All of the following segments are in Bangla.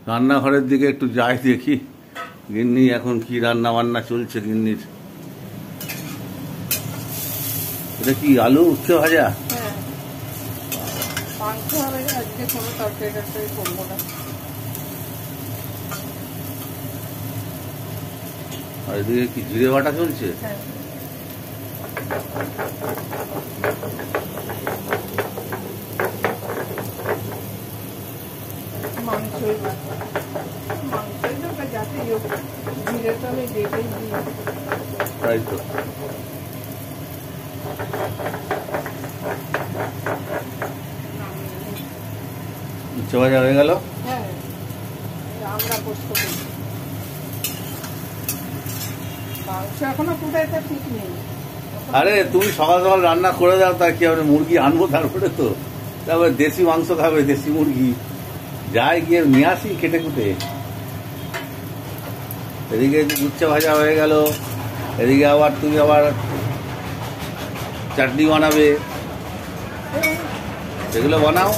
রান্নাঘরের দিকে একটু যাই দেখি গিন্নি এখন কি রান্না বান্না চলছে গিন্নির। এটা কি আলু উচ্ছে ভাজা? হ্যাঁ, মাংস হবে, আজকে কোনো তরকারি টরকারি করবো না। আর এদিকে কি জিরে বাটা চলছে? হ্যাঁ, মাংসই তো যাতে জিরে তো আমি দেখেই দিই। তাই তো। উচ্ছে ভাজা হয়ে গেল। হ্যাঁ, আমরা পোস্ত করি। মাংস এখনো কোথায় ঠিক নেই। আরে তুমি সকাল সকাল রান্না করে দাও, তা কি হবে? মুরগি আনবো তারপরে তো, তারপরে দেশি মাংস খাবে, দেশি মুরগি যাই গিয়ে নিয়ে আসি কেটে কুটে। এদিকে উচ্ছে ভাজা হয়ে গেল, এদিকে আবার তুমি আবার চাটনি বানাবে, সেগুলো বানাও।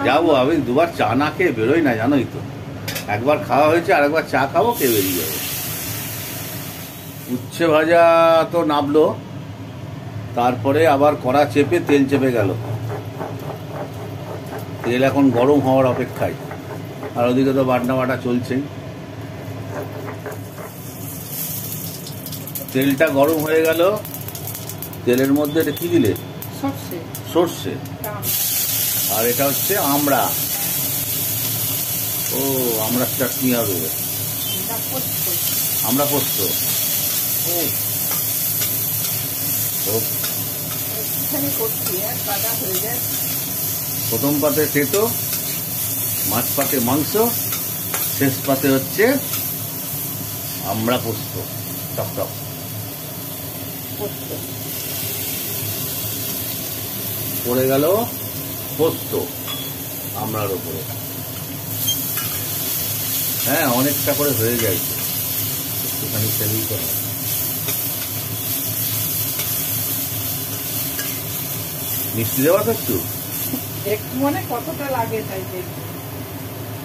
যাবো, আমি দুবার চা না খেয়ে বেরোই না, জানোই তো। একবার খাওয়া হয়েছে, আর একবার চা খাবো, খেয়ে বেরিয়ে যাবো। উচ্ছে ভাজা তো নামলো, তারপরে আবার কড়া চেপে তেল চেপে গেল। তেল এখন গরম হওয়ার অপেক্ষায়, আর ওদিকে তো বাটনা বাটা চলছেই। তেলটা গরম হয়ে গেল, তেলের মধ্যে এটা কি দিলে? সর্ষে। সর্ষে। আর এটা হচ্ছে আমড়া। ও, আমড়ার চাটনি হবে, আমড়া পোস্ত। প্রথম পাতে তেতো, মাছ পাতে মাংস, শেষ পাতে হচ্ছে আমড়া পোস্ত। টক টক পড়ে গেল পোস্ত আমড়ার উপরে। হ্যাঁ, অনেকটা করে হয়ে যায়, একটুখানি তেলেই তো হয়। মিষ্টি দেওয়া তো একটু একটু মানে কতটা লাগে তাই দেখি।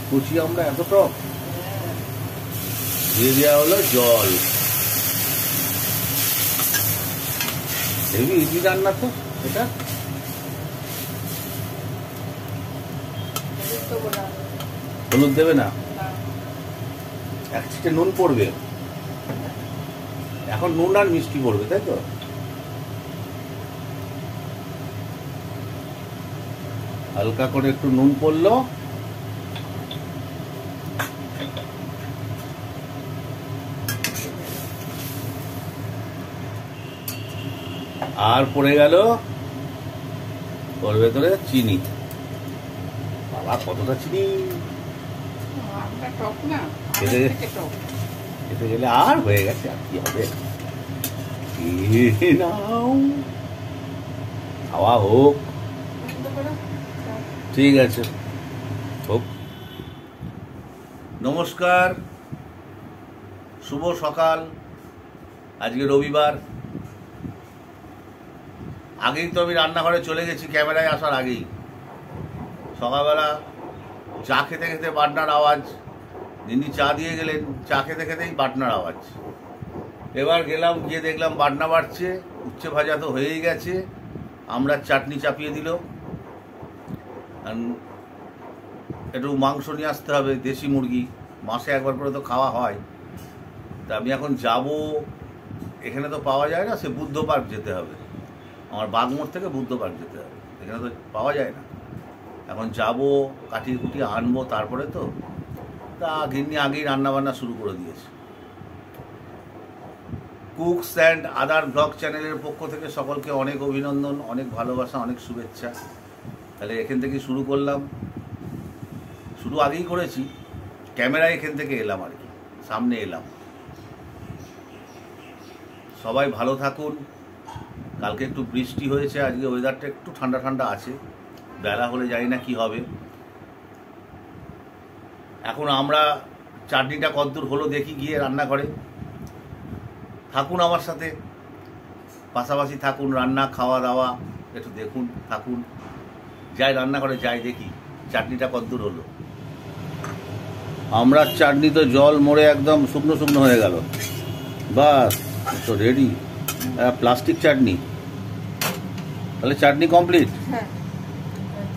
কুচি আমরা এত টক দিয়ে দেওয়া হলো জল। হেভি ইজি রান্না তো এটা। হলুদ দেবে না, এক ছিটে নুন পড়বে। এখন নুন আর মিষ্টি পড়বে, তাই তো। হালকা করে একটু নুন পড়লো, আর পড়ে গেল ওর ভেতরে চিনি। বাবা, কতটা চিনি! খেতে গেলে আর হয়ে গেছে, আর কি হবে। খাওয়া হোক, ঠিক আছে, হোক। নমস্কার, শুভ সকাল। আজকে রবিবার। আগেই তো আমি রান্নাঘরে চলে গেছি ক্যামেরায় আসার আগেই। সকালবেলা চা খেতে খেতে বাটনার আওয়াজ, যিনি চা দিয়ে গেলেন, চা খেতে খেতেই বাটনার আওয়াজ। এবার গেলাম, গিয়ে দেখলাম বাটনা বাড়ছে, উচ্ছে ভাজা তো হয়েই গেছে, আমরা চাটনি চাপিয়ে দিল। একটু মাংস নিয়ে আসতে হবে, দেশি মুরগি, মাসে একবার করে তো খাওয়া হয়। তা আমি এখন যাব, এখানে তো পাওয়া যায় না, সে বুদ্ধ পার্ক যেতে হবে। আমার বাগমোড় থেকে বুদ্ধ পার্ক যেতে হবে, এখানে তো পাওয়া যায় না। এখন যাব, কাটিয়ে কুটিয়ে আনবো, তারপরে তো। তা গিন্নি আগেই রান্নাবান্না শুরু করে দিয়েছে। কুকস অ্যান্ড আদার ব্লগ চ্যানেলের পক্ষ থেকে সকলকে অনেক অভিনন্দন, অনেক ভালোবাসা, অনেক শুভেচ্ছা। তাহলে এখান থেকে শুরু করলাম, শুরু আগেই করেছি, ক্যামেরায় এখান থেকে এলাম আর কি, সামনে এলাম। সবাই ভালো থাকুন। কালকে একটু বৃষ্টি হয়েছে, আজকে ওয়েদারটা একটু ঠান্ডা ঠান্ডা আছে। বেলা হলে জানি না কি হবে। এখন আমরা চাটনিটা কতদূর হলো দেখি গিয়ে রান্নাঘরে। থাকুন আমার সাথে, পাশাপাশি থাকুন, রান্না খাওয়া দাওয়া একটু দেখুন, থাকুন। যাই রান্নাঘরে যাই, দেখি চাটনিটা কতদূর হলো। আমড়ার চাটনি তো জল মরে একদম শুকনো শুকনো হয়ে গেল। বাস, তো রেডি। প্লাস্টিক চাটনি, তাহলে চাটনি কমপ্লিট। হ্যাঁ,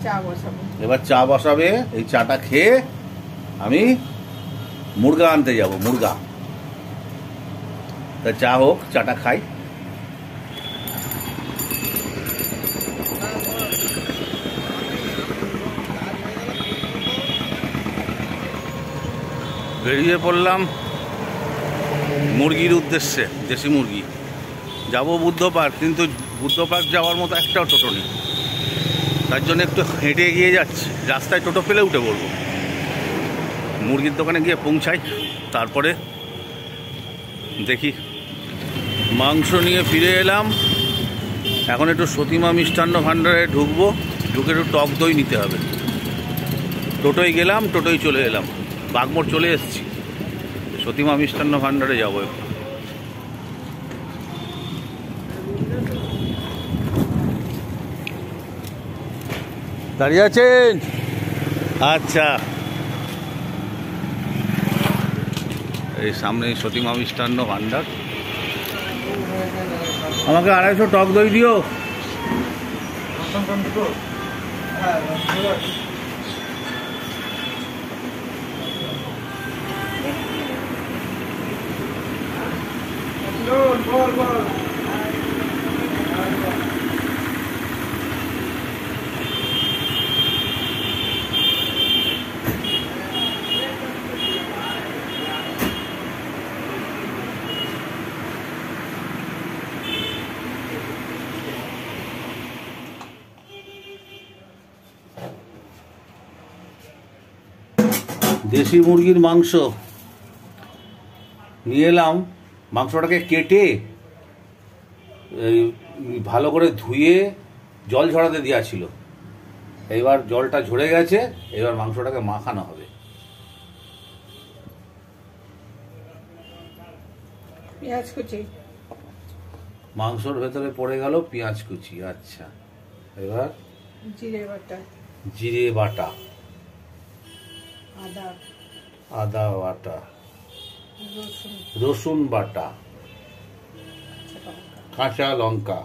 চা বসাবো। এবার চা বসাবে। এই চাটা খেয়ে আমি মুরগা আনতে যাব, মুরগা। তা চা হোক, চাটা খাই। বেরিয়ে পড়লাম মুরগির উদ্দেশ্যে, দেশি মুরগি। যাব বুদ্ধ পার্ক, কিন্তু বুদ্ধ পার্ক যাওয়ার মতো একটাও টোটো নেই। তার জন্য একটু হেঁটে এগিয়ে যাচ্ছি, রাস্তায় টোটো পেলে উঠে পড়বো। মুরগির দোকানে গিয়ে পৌঁছাই, তারপরে দেখি। মাংস নিয়ে ফিরে এলাম। এখন একটু সতীমা মিষ্টান্ন ভাণ্ডারে ঢুকবো, ঢুকে একটু টক দই নিতে হবে। টোটোয় গেলাম, টোটোয় চলে এলাম, বাগমোড় চলে এসেছি। সতীমা মিষ্টান্ন ভাণ্ডারে যাবো। দাঁড়িয়ে আছেন? আচ্ছা, এই সামনে সতীমা মিষ্টান্ন ভাণ্ডার। আমাকে 250 টক দই দিও। দেশি মুরগির মাংস নিয়ে এলাম। মাংসটাকে কেটে ভালো করে ধুয়ে জল ঝরাতে দেওয়া ছিল। এবার জলটা ঝরে গেছে, এবার মাংসটাকে মাখানো হবে। পেঁয়াজ কুচি, মাংসর ভেতরে পড়ে গেল পেঁয়াজ কুচি। আচ্ছা, এবার জিরে বাটা, জিরে বাটা, আদা বাটা, রসুন বাটা, কাঁচা লঙ্কা,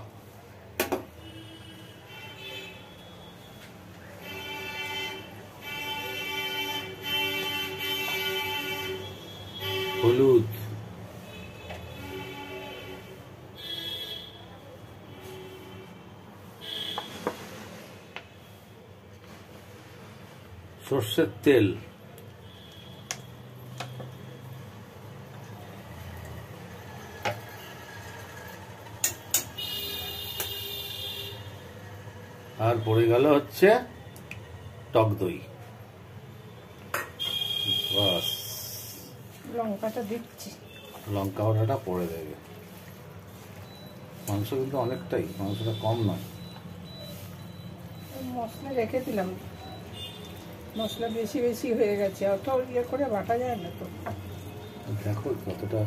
হলুদ, সর্ষের তেল, আর পড়ে গেল হচ্ছে টক দই। বাস, লঙ্কাটা দিচ্ছি, লঙ্কা বাটাটা পড়ে দেবে। মাংস কিন্তু অনেকটাই, মাংসটা কম নয়। মশলা রেখে দিলাম, মশলা বেশি বেশি হয়ে গেছে, অত ইয়ে করে বাটা যায় না তো। দেখো কতটা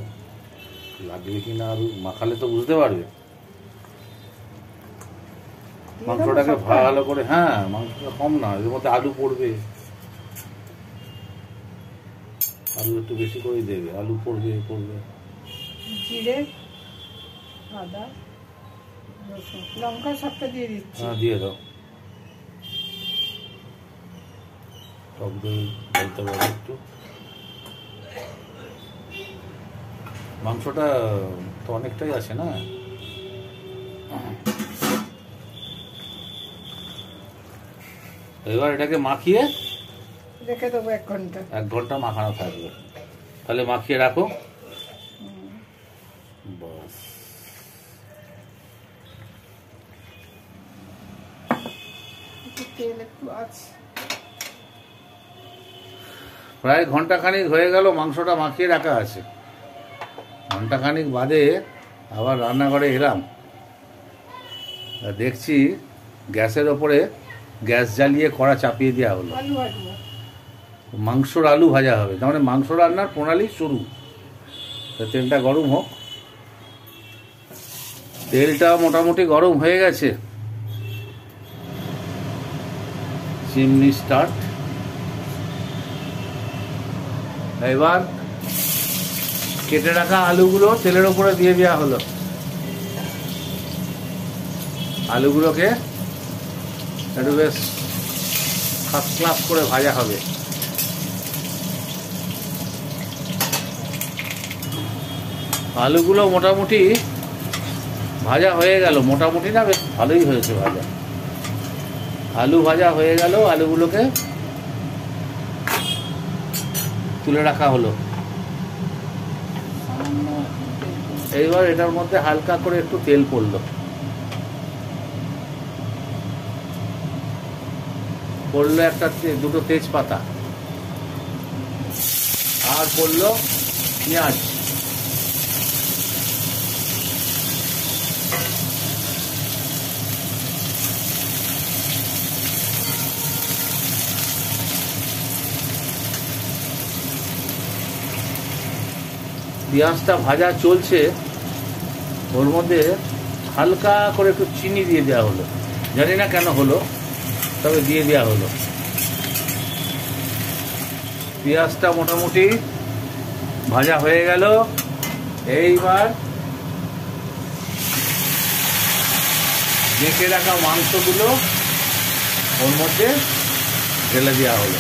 লাগবে কিনা, আর মাখালে তো বুঝতে পারবে। মাংসটাকে ভালো করে, হ্যাঁ মাংসটা কম না, এর মধ্যে আলু পড়বে, আলু একটু বেশি করে দেবে, আলু পড়বে। জিরে, আদা, রসুন, লঙ্কা সবটা দিয়ে দিচ্ছি। হ্যাঁ দিয়ে দাও। টক দই বলতে পারো একটু। মাংসটা তো অনেকটাই আছে না। এবার এটাকে মাখিয়ে রেখে দেবো 1 ঘন্টা। 1 ঘন্টা মাখানো থাকবে। তাহলে মাখিয়ে রাখো। বাস, তেল একটু আছে। প্রায় ঘন্টাখানিক হয়ে গেল, মাংসটা মাখিয়ে রাখা আছে। ঘন্টাখানিক বাদে আবার রান্নাঘরে এলাম, দেখছি গ্যাসের ওপরে গ্যাস জ্বালিয়ে কড়া চাপিয়ে দেওয়া হলো। আলু ভাজবো, মাংসর আলু ভাজা হবে, তার মানে মাংস রান্নার প্রণালী শুরু। তেলটা গরম হোক। তেলটা মোটামুটি গরম হয়ে গেছে। Chimney start. এবার কেটে রাখা আলুগুলো তেলের উপরে দিয়ে দেওয়া হলো। আলুগুলোকে একটু বেশ ফার্স্ট ক্লাস করে ভাজা হবে। আলুগুলো মোটামুটি ভাজা হয়ে গেল, মোটামুটি না বেশ ভালোই হয়েছে ভাজা। আলু ভাজা হয়ে গেল, আলুগুলোকে তুলে রাখা হলো। এইবার এটার মধ্যে হালকা করে একটু তেল পড়লো, একটা দুটো তেজপাতা, আর পড়লো পেঁয়াজ। পেঁয়াজটা ভাজা চলছে, ওর মধ্যে হালকা করে একটু চিনি দিয়ে দেওয়া হলো, জানি না কেন হলো, তবে দিয়ে দেওয়া হলো। পেঁয়াজটা মোটামুটি ভাজা হয়ে গেল। এইবার মেখে রাখা মাংসগুলো ওর মধ্যে ঢেলে দেওয়া হলো,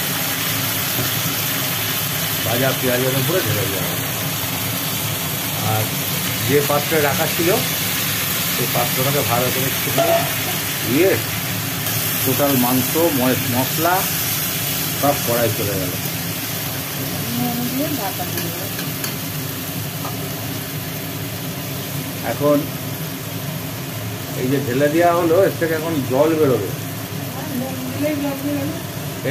ভাজা পেঁয়াজের উপরে ঢেলে দেওয়া হলো। আর যে পাত্রে রাখা ছিল সেই পাত্রটাকে ভালো করে দিয়ে টোটাল মাংস মশলা সব কড়াই চলে গেল। এখন এই যে ঢেলে দেওয়া হলো, এর থেকে এখন জল বেরোবে।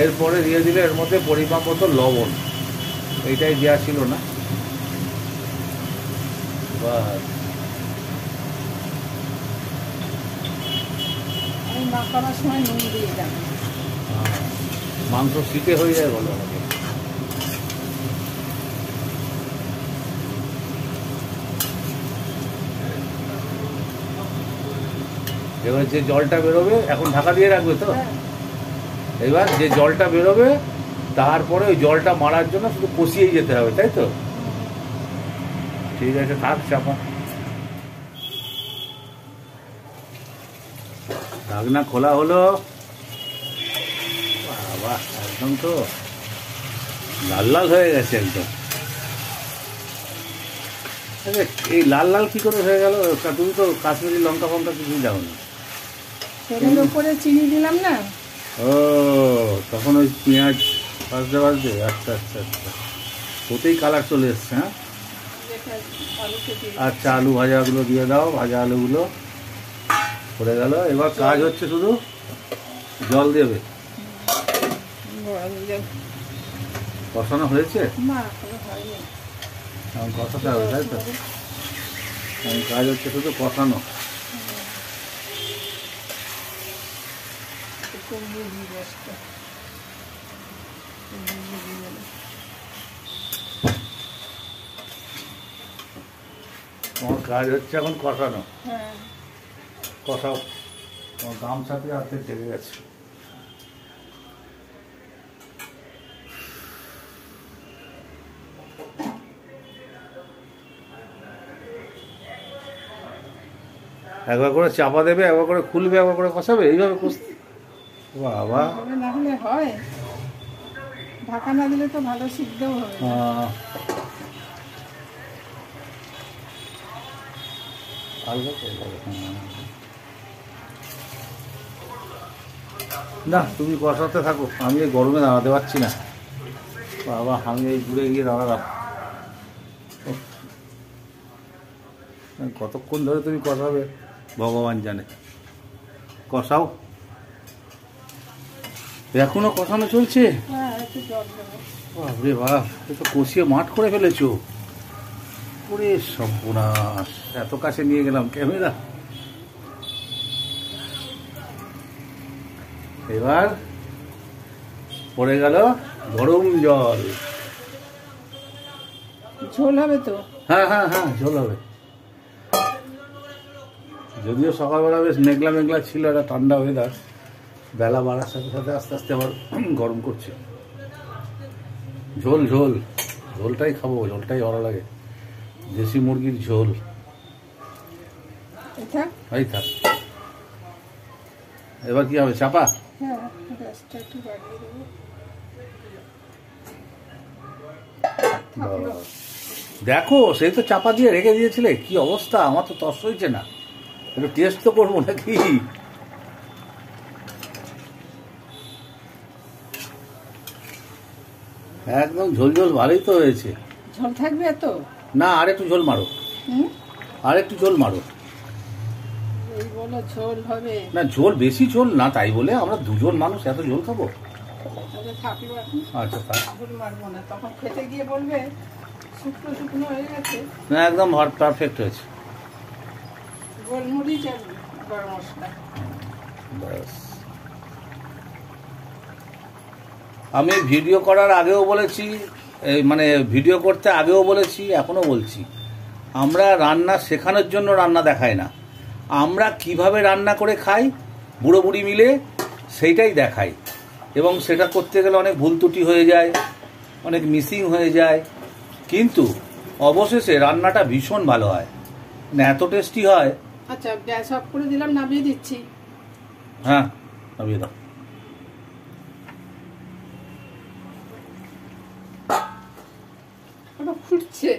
এরপরে দিয়ে দিলে এর মধ্যে পরিমাপ মতো লবণ, এইটাই দেওয়া ছিল না। মাংস শীতে হয়ে যায় বলো আমাকে। এবার যে জলটা বেরোবে, এখন ঢাকা দিয়ে রাখবে তো, এবার যে জলটা বেরোবে তারপরে ওই জলটা মারার জন্য শুধু কষিয়েই যেতে হবে, তাই তো? ঠিক আছে, থাক চাপা। ঢাকনা খোলা হলো। বাবা, একদম তো লাল লাল হয়ে গেছে একদম। এই লাল লাল কি করে হয়ে গেল? তুমি তো কাশ্মীরি লঙ্কা ফঙ্কা কিছু দাও না। উপরে চিনি দিলাম না, ও তখন ওই পেঁয়াজ ভাজতে ভাজতে। আচ্ছা আচ্ছা আচ্ছা, ওতেই কালার চলে এসছে। হ্যাঁ আচ্ছা, আলু ভাজাগুলো দিয়ে দাও, ভাজা আলুগুলো পড়ে গেল। এবার কাজ হচ্ছে শুধু জল দেবে। কষানো হয়েছে, এখন কষাতে হবে, তাই তো? এখন কাজ হচ্ছে শুধু কষানো। তোমার কাজ হচ্ছে এখন কষানো। কষাও, তোমার গামছাতে হাতে লেগে গেছে। একবার করে চাপা দেবে, একবার করে খুলবে, একবার করে কষাবে, এইভাবে কষতে। বাবা, না হলে হয়, ঢাকা না দিলে তো ভালো সিদ্ধ হবে না। তুমি কষাতে থাকো, আমি এই গরমে দাঁড়াতে পারছি না। বাবা, আমি এই দূরে গিয়ে দাঁড়ালাম। কতক্ষণ ধরে তুমি কষাবে ভগবান জানে। কষাও, এখনো কষানো চলছে। বাপরে বাপ, এ তো কষিয়ে মাঠ করে ফেলেছো। ওরে সর্বনাশ, এত কাছে নিয়ে গেলাম ক্যামেরা। এবার পড়ে গেল গরম জল। ঝোল হবে তো? হ্যাঁ হ্যাঁ হ্যাঁ, ঝোল হবে। যদিও সকালবেলা বেশ মেঘলা মেঘলা ছিল, একটা ঠান্ডা ওয়েদার, বেলা বাড়ার সাথে সাথে আস্তে আস্তে আবার গরম করছে। ঝোল ঝোল ঝোলটাই খাবো, ঝোলটাই ভালো লাগে, দেশি মুরগির ঝোল। এই থাক। এবার কি হবে, চাপা? হ্যাঁ, গ্যাসটা একটু বাড়িয়ে দেবো। দেখো, সেই তো চাপা দিয়ে রেখে দিয়েছিলে, কি অবস্থা! আমার তো তস হয়েছে না, একটু টেস্ট তো করবো নাকি। একদম ঝোল ঝোল ভালোই তো হয়েছে। ঝোল থাকবে এত? না, আর একটু ঝোল মারো, আর একটু ঝোল মারো। এই বলো ঝোল হবে না, ঝোল বেশি ঝোল না, তাই বলে আমরা দুজন মানুষ এত ঝোল খাবো? আচ্ছা, ঝোল মারবো না, তখন খেতে গিয়ে বলবে শুকনো শুকনো হয়ে গেছে। না, একদম পারফেক্ট হয়েছে। গোলমরিচ আর গরম মশলা ব্যাস। আমি ভিডিও করার আগেও বলেছি, মানে ভিডিও করতে আগেও বলেছি, এখনো বলছি, আমরা রান্না শেখানোর জন্য রান্না দেখাই না, আমরা কিভাবে রান্না করে খাই বুড়ো বুড়ি মিলে সেইটাই দেখাই। এবং সেটা করতে গেলে অনেক ভুল ত্রুটি হয়ে যায়, অনেক মিসিং হয়ে যায়, কিন্তু অবশেষে রান্নাটা ভীষণ ভালো হয়, মানে এত টেস্টি হয়। আচ্ছা, গ্যাস অফ করে দিলাম, নামিয়ে দিচ্ছি। হ্যাঁ, নামিয়ে দাও। ফুটছে,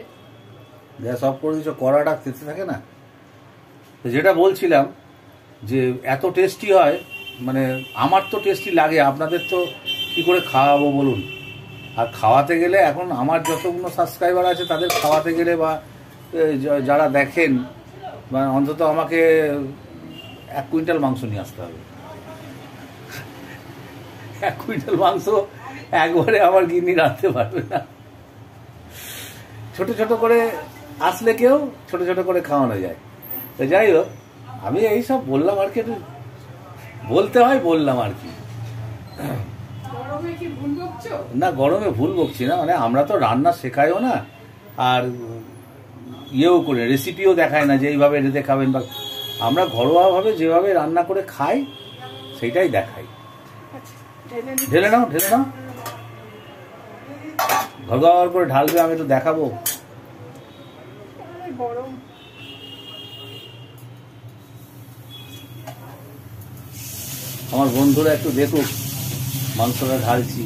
গ্যাস অফ করে দিচ্ছ, কড়াটা তেতে থাকে না। তো যেটা বলছিলাম যে এত টেস্টি হয়, মানে আমার তো টেস্টি লাগে, আপনাদের তো কি করে খাওয়াবো বলুন। আর খাওয়াতে গেলে এখন আমার যতগুলো সাবস্ক্রাইবার আছে তাদের খাওয়াতে গেলে বা যারা দেখেন, মানে অন্তত আমাকে 1 কুইন্টাল মাংস নিয়ে আসতে হবে। 1 কুইন্টাল মাংস একবারে আমার গিন্নি রাঁধতে পারবে না। ছোট ছোট করে আসলে কেউ ছোট ছোট করে খাওয়ানো যায়। তো যাই হোক, আমি এইসব বললাম আর কি, একটু বলতে হয়, বললাম আর কি। না, গরমে ভুল বকছি না, মানে আমরা তো রান্না শেখাইও না, আর ইয়েও করে রেসিপিও দেখায় না যে এইভাবে রেঁধে খাবেন, বা আমরা ঘরোয়াভাবে যেভাবে রান্না করে খাই সেইটাই দেখাই। ঢেলে নাও, ঢেলে নাও, ঘর করে ঢালবে, আমি একটু দেখাবো। আমার বন্ধুরা একটু দেখুক মাংসটা ঢালছি।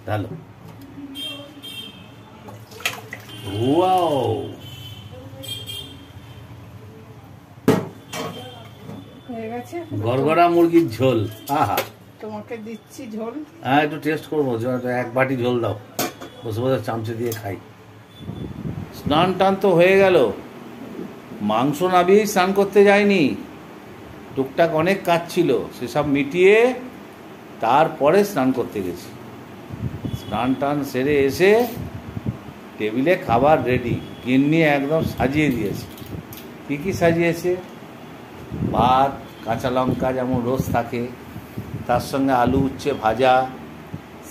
ঢালো। ওয়াও, হয়ে গেছে গড়গড়া মুরগির ঝোল। আহা, তোমাকে দিচ্ছি ঝোল। হ্যাঁ, একটু টেস্ট করবো, 1 বাটি ঝোল দাও, বসে বসে চামচে দিয়ে খাই। স্নান টান তো হয়ে গেল, মাংস নামিয়েই স্নান করতে যায়নি, টুকটাক অনেক কাজ ছিল, সেসব মিটিয়ে তারপরে স্নান করতে গেছি। স্নান টান সেরে এসে টেবিলে খাবার রেডি, গিন্নি একদম সাজিয়ে দিয়েছে। কী কী সাজিয়েছে? ভাত, কাঁচা লঙ্কা যেমন রোজ থাকে, তার সঙ্গে আলু উচ্ছে ভাজা,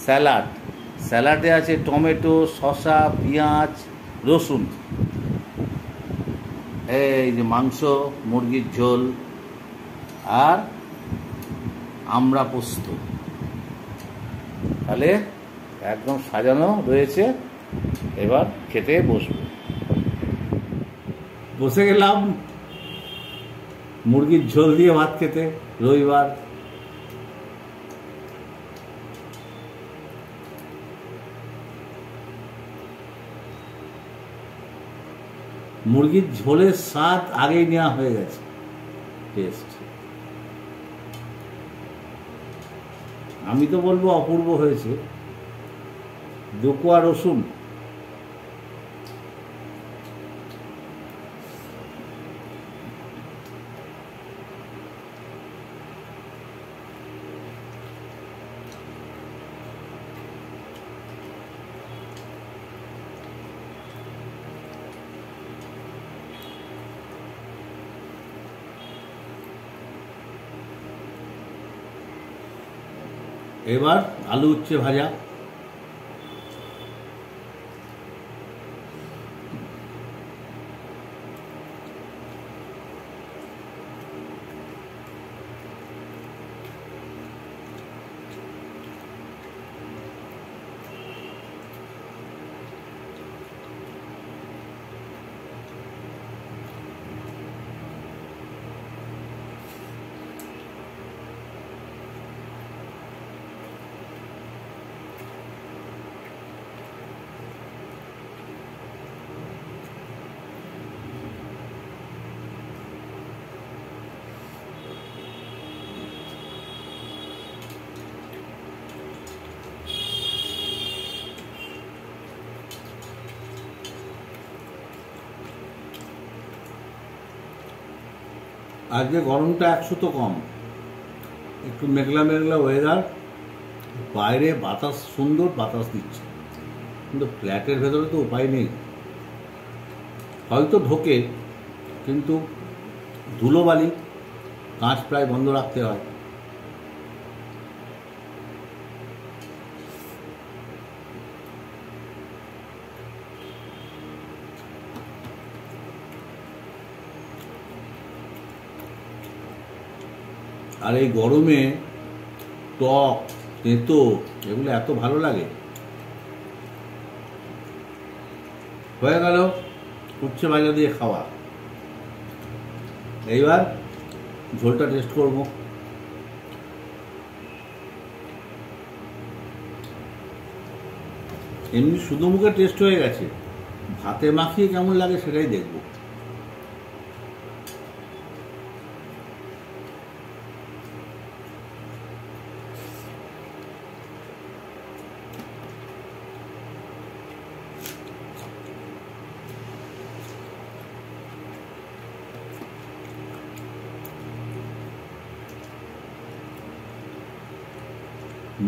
স্যালাড, স্যালাডে আছে টমেটো, শসা, পেঁয়াজ, রসুন, এই যে মাংস, মুরগির ঝোল, আর আমড়া পোস্ত। তাহলে একদম সাজানো রয়েছে, এবার খেতে বসবো। বসে গেলাম মুরগির ঝোল দিয়ে ভাত খেতে, রবিবার। মুরগির ঝোলের স্বাদ আগেই নেওয়া হয়ে গেছে, টেস্ট আমি তো বলবো অপূর্ব হয়েছে। দুকোয়া রসুন, এবার আলু উচ্ছে ভাজা, আজকে গরমটা 100 তো কম, একটু মেঘলা মেঘলা ওয়েদার, বাইরে বাতাস, সুন্দর বাতাস দিচ্ছে, কিন্তু ফ্ল্যাটের ভেতরে তো উপায় নেই, হয়তো ঢোকে কিন্তু ধুলোবালি, কাঁচ প্রায় বন্ধ রাখতে হয়। আর এই গরমে টক, তেঁতো এগুলো এত ভালো লাগে। হয়ে গেল উচ্ছে ভাজা দিয়ে খাওয়া। এইবার ঝোলটা টেস্ট করব। এমনি শুধু মুখে টেস্ট হয়ে গেছে, ভাতে মাখিয়ে কেমন লাগে সেটাই দেখব।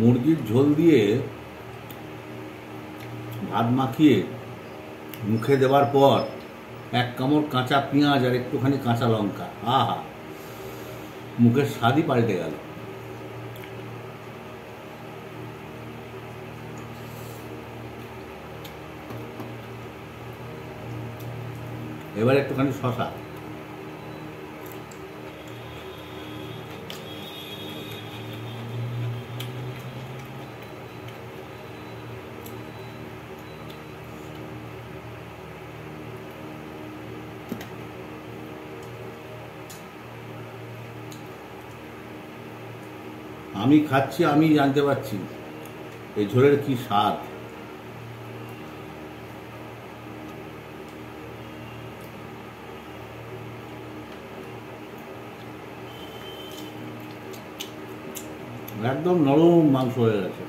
মুরগির ঝোল দিয়ে ভাত মাখিয়ে মুখে দেওয়ার পর এক কামড় কাঁচা পেঁয়াজ আর একটুখানি কাঁচা লঙ্কা, আহা, মুখের স্বাদই পাল্টে গেল। এবার একটুখানি শসা, আমি খাচ্ছি, আমি জানতে পারছি এই ঝোলের কি স্বাদ। একদম নরম মাংস হয়ে গেছে।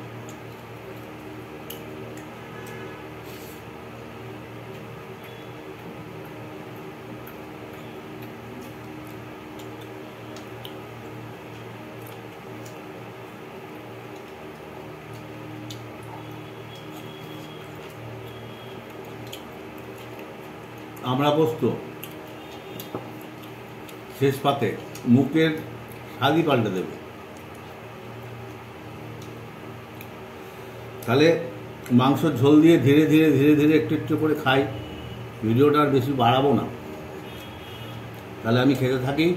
আমরা পোস্ত শেষ পাতে মুখের স্বাদই পাল্টে দেবে। তাহলে মাংসর ঝোল দিয়ে ধীরে ধীরে ধীরে ধীরে একটু একটু করে খাই, ভিডিওটা আর বেশি বাড়াবো না। তাহলে আমি খেতে থাকি।